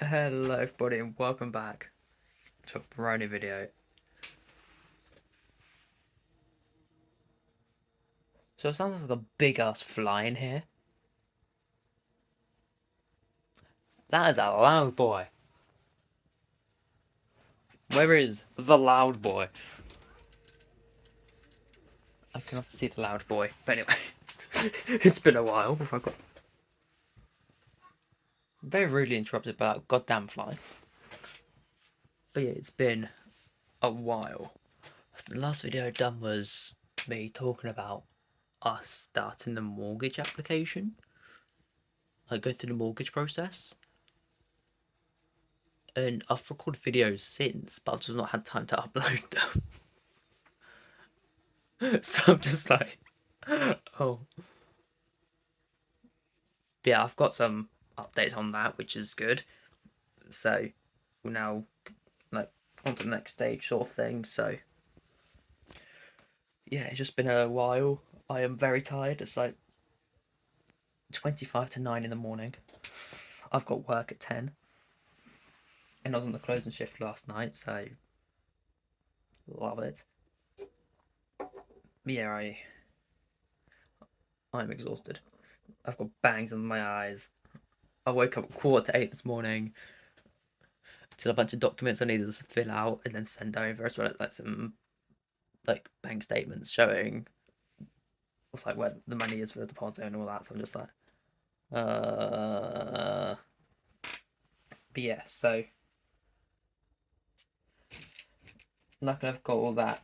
Hello everybody and welcome back to a brand new video. So it sounds like a big ass fly in here. That is a loud boy. Where is the loud boy? I cannot see the loud boy. But anyway, it's been a while. I got very rudely interrupted by that goddamn fly. But yeah, it's been a while. The last video I done was me talking about us starting the mortgage application. Like go through the mortgage process. And I've recorded videos since, but I've just not had time to upload them. So I'm just like, oh. But yeah, I've got some updates on that, which is good. So we're now like on to the next stage sort of thing. So yeah, it's just been a while. I am very tired. It's like 25 to 9 in the morning. I've got work at 10. And I was on the closing shift last night, so love it. But yeah, I'm exhausted. I've got bangs in my eyes. I woke up 7:45 this morning. Did a bunch of documents I needed to fill out and then send over, as well as like some like bank statements showing like where the money is for the deposit and all that. So I'm just like, but yeah. So luckily I've got all that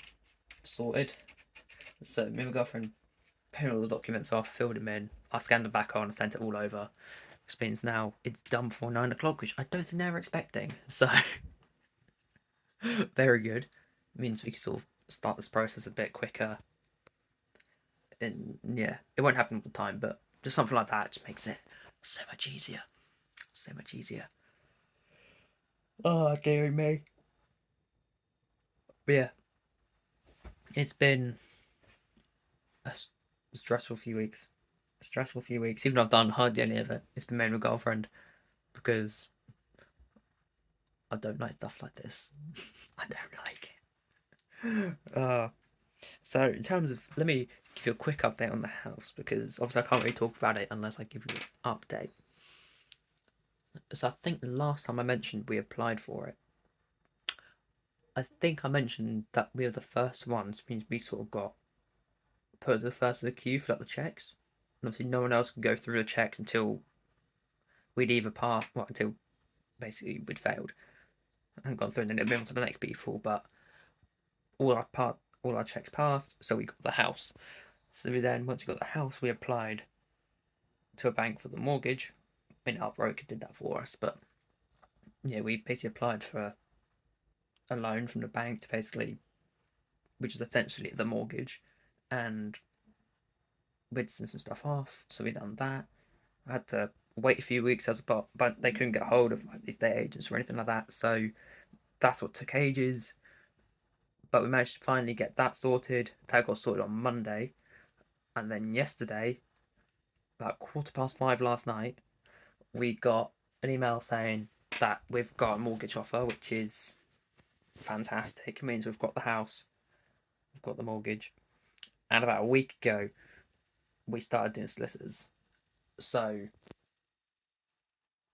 sorted. So me and my girlfriend printed all the documents off, filled them in. I scanned them back on, sent it all over. Which means now it's done before 9 o'clock, which I don't think they were expecting. So very good. It means we can sort of start this process a bit quicker. And yeah, it won't happen all the time, but just something like that just makes it so much easier. So much easier. Oh, dearie me. But yeah, it's been a stressful few weeks. A stressful few weeks. Even though I've done hardly any of it, it's been made with a girlfriend because I don't like stuff like this. I don't like it. So in terms of, let me give you a quick update on the house because obviously I can't really talk about it unless I give you an update. So I think the last time I mentioned we applied for it, I think I mentioned that we were the first ones, which means we sort of got put at the first of the queue for like the checks. And obviously no one else could go through the checks until we'd either passed, well, until basically we'd failed and gone through and then it'd move on to the next people. But all our checks passed, so we got the house. So then once we got the house, we applied to a bank for the mortgage. I mean, our broker did that for us, but yeah, we basically applied for a loan from the bank to basically, which is essentially the mortgage, and we'd send some stuff off. So we done that. I had to wait a few weeks as but they couldn't get hold of like estate agents or anything like that. So that's what took ages. But we managed to finally get that sorted. That got sorted on Monday, and then yesterday, about 5:15 last night, we got an email saying that we've got a mortgage offer, which is fantastic. It means we've got the house, we've got the mortgage, and about a week ago, we started doing solicitors. So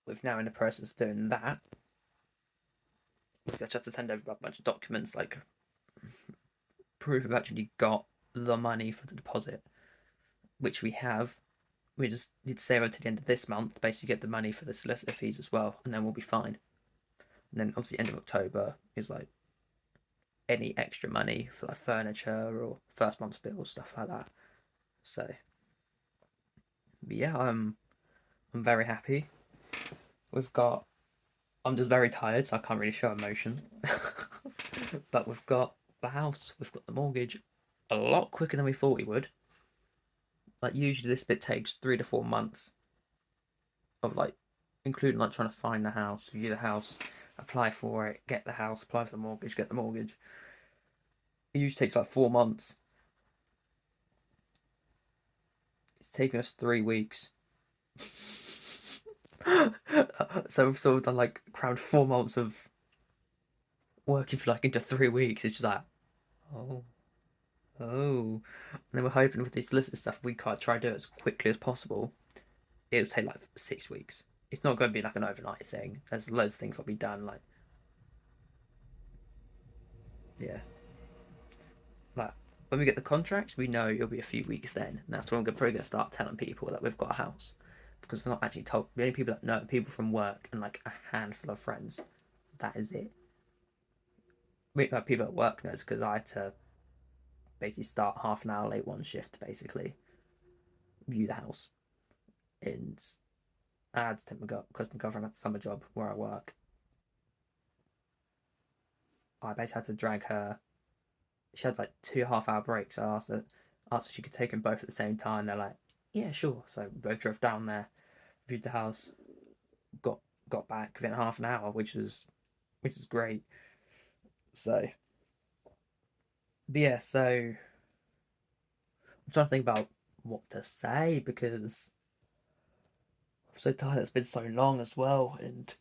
we're now in the process of doing that. We've just had to send over a bunch of documents like proof of actually got the money for the deposit, which we have. We just need to save it to the end of this month to basically get the money for the solicitor fees as well, and then we'll be fine. And then obviously end of October is like any extra money for like furniture or first month's bills, stuff like that. So, but yeah, I'm very happy. We've got. I'm just very tired, so I can't really show emotion. But we've got the house, we've got the mortgage, a lot quicker than we thought we would. Like usually this bit takes 3 to 4 months of like, including like trying to find the house, view the house, apply for it, get the house, apply for the mortgage, get the mortgage. It usually takes like 4 months. It's taken us 3 weeks. So we've sort of done like around 4 months of working for like into 3 weeks. It's just like, oh, oh. And then we're hoping with this list of stuff, we can't try to do it as quickly as possible. It'll take like 6 weeks. It's not going to be like an overnight thing. There's loads of things got to be done. Like, yeah, like when we get the contract, we know it'll be a few weeks then. And that's when we're probably going to start telling people that we've got a house. Because we're not actually told. The only people that know are people from work and like a handful of friends. That is it. People at work knows because I had to basically start half an hour late one shift to basically view the house. And I had to take because my girlfriend had a summer job where I work. I basically had to drag her. She had like 2.5 hour breaks. So I asked if she could take them both at the same time. They're like, yeah, sure. So we both drove down there, viewed the house, got got back within half an hour, which is great. So, but yeah, so I'm trying to think about what to say because I'm so tired. It's been so long as well, and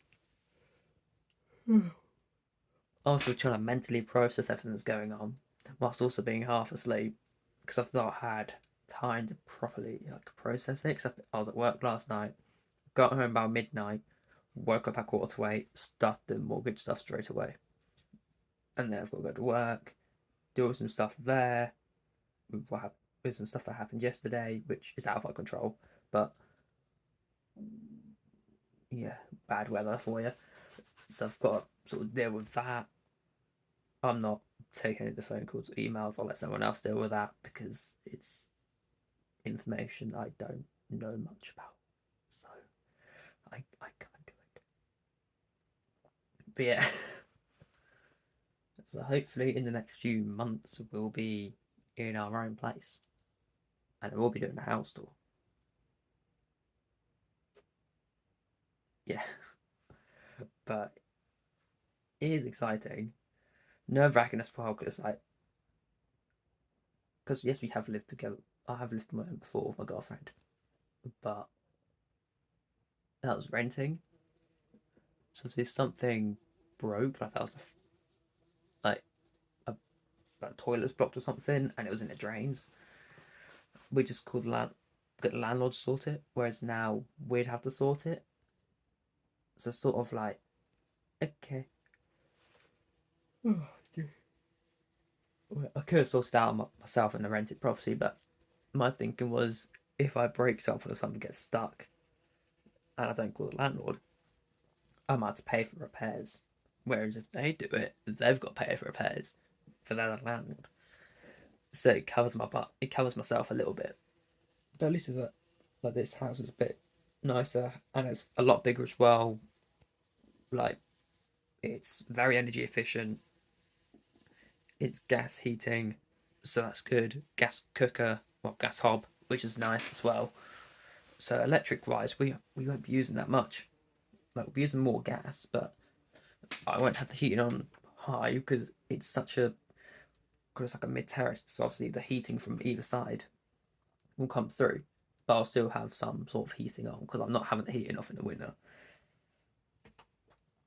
also trying to mentally process everything that's going on, whilst also being half asleep because I've not had time to properly like process it. Because I was at work last night, got home about midnight, woke up at 8:45, started the mortgage stuff straight away, and then I've got to go to work, do some stuff there with some stuff that happened yesterday, which is out of my control, but yeah, bad weather for you. So I've got to sort of deal with that. I'm not taking any of the phone calls or emails. I'll let someone else deal with that because it's information I don't know much about. So I can't do it. But yeah, so hopefully in the next few months we'll be in our own place and we'll be doing a house tour. Yeah, but it is exciting. Nerve wracking as well because like because yes we have lived together. I have lived on my own before with my girlfriend, but that was renting. So if something broke, like that was like a like toilet's blocked or something, and it was in the drains, we just called get the landlord to sort it. Whereas now we'd have to sort it. So sort of like okay, I could have sorted out myself in the rented property, but my thinking was if I break something or something gets stuck and I don't call the landlord, I might have to pay for repairs. Whereas if they do it, they've got to pay for repairs for their landlord. So it covers my butt. It covers myself a little bit. But at least with that, like this house is a bit nicer and it's a lot bigger as well. Like it's very energy efficient. It's gas heating, so that's good. Gas cooker, well, gas hob, which is nice as well. So electric wise, we won't be using that much. Like we'll be using more gas, but I won't have the heating on high because it's such a because it's like a mid terrace. So obviously the heating from either side will come through, but I'll still have some sort of heating on because I'm not having the heating off in the winter.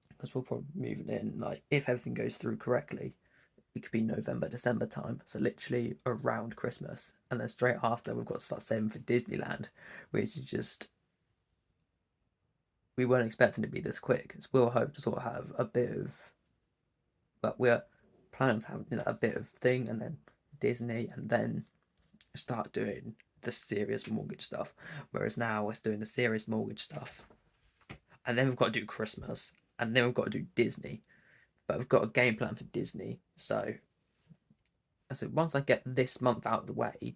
Because we'll probably be moving in like if everything goes through correctly, it could be November, December time. So literally around Christmas, and then straight after we've got to start saving for Disneyland, which is just we weren't expecting to be this quick. So we'll hope to sort of have a bit of, but we're planning to have a bit of thing, and then Disney, and then start doing the serious mortgage stuff. Whereas now we're doing the serious mortgage stuff, and then we've got to do Christmas, and then we've got to do Disney. But we've got a game plan for Disney, so once I get this month out of the way,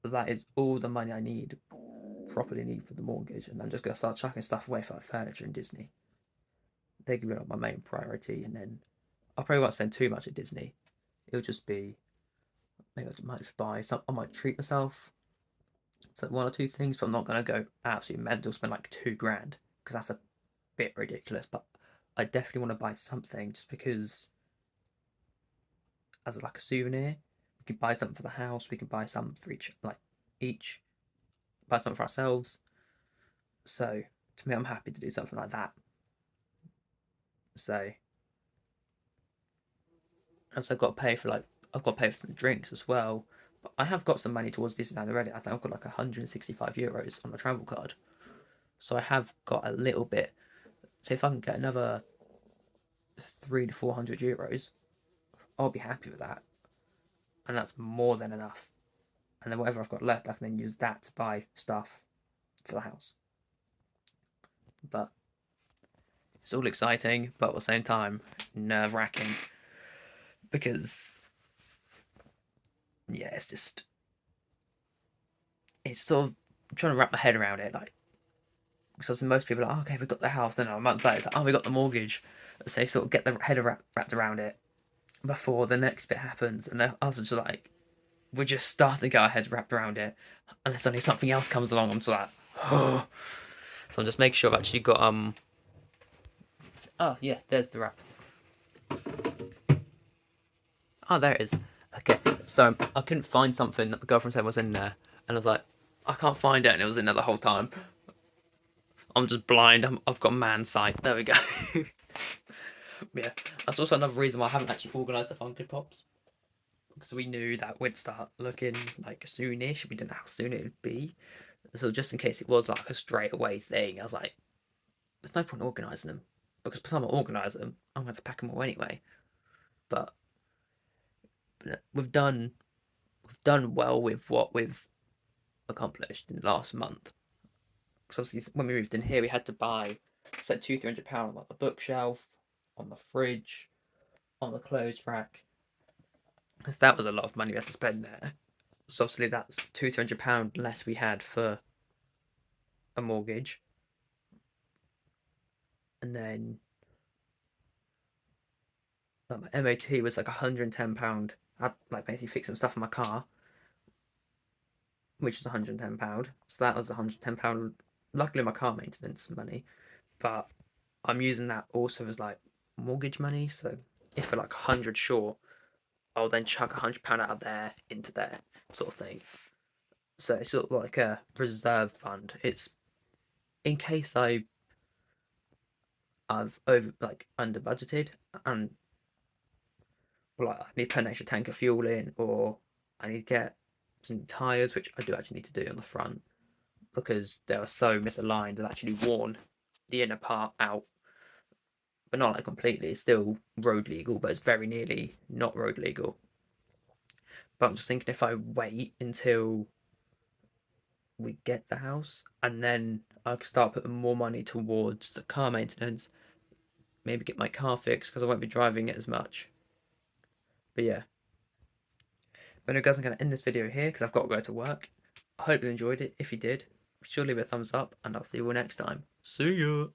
that is all the money I properly need for the mortgage, and I'm just gonna start chucking stuff away for like furniture and Disney. They can be like my main priority, and then I probably won't spend too much at Disney. It'll just be maybe I might just buy some. I might treat myself to one or two things, but I'm not gonna go absolutely mental spend like 2 grand because that's a bit ridiculous. But I definitely want to buy something just because as like a souvenir. We could buy something for the house. We could buy something for each buy something for ourselves. So to me, I'm happy to do something like that. So I've got to pay for I've got to pay for the drinks as well. But I have got some money towards Disneyland already. I think I've got like €165 on my travel card. So I have got a little bit. So if I can get another 300 to 400 euros, I'll be happy with that. And that's more than enough. And then whatever I've got left, I can then use that to buy stuff for the house. But it's all exciting, but at the same time, nerve wracking. Because, yeah, it's sort of trying to wrap my head around it. Like, because most people are like, oh, okay, we got the house. Then a month later, it's like, oh, we got the mortgage. So they sort of get their head wrapped around it before the next bit happens. And then us are just like, we're just starting to get our heads wrapped around it. Unless suddenly something else comes along, I'm just like, oh. So I'm just making sure I've actually got, oh, yeah, there's the wrap. Oh, there it is. Okay, so I couldn't find something that the girlfriend said was in there. And I was like, I can't find it. And it was in there the whole time. I'm just blind. I've got man sight. There we go. Yeah, that's also another reason why I haven't actually organised the Funko Pops, because we knew that we'd start looking like soonish. We didn't know how soon it would be, so just in case it was like a straight away thing, I was like, "There's no point organising them, because by the time I organise them, I'm going to pack them all anyway." But we've done well with what we've accomplished in the last month. Because obviously, when we moved in here, we had to spend £200-300 on like the bookshelf, on the fridge, on the clothes rack, because that was a lot of money we had to spend there. So obviously that's £200-300 less we had for a mortgage, and then like my MOT was like £110. I had like basically fix some stuff in my car, which was £110. So that was £110. Luckily, my car maintenance money, but I'm using that also as like mortgage money. So if we're like 100 short, I'll then chuck £100 out of there into there, sort of thing. So it's sort of like a reserve fund. It's in case I've under budgeted, and like I need to put an extra tank of fuel in, or I need to get some tires, which I do actually need to do on the front because they are so misaligned and actually worn the inner part out, but not like completely. It's still road legal, but it's very nearly not road legal. But I'm just thinking, if I wait until we get the house and then I can start putting more money towards the car maintenance, maybe get my car fixed because I won't be driving it as much. But yeah, but no, guys, I'm going to end this video here because I've got to go to work. I hope you enjoyed it. If you did, be sure to leave a thumbs up, and I'll see you all next time. See ya!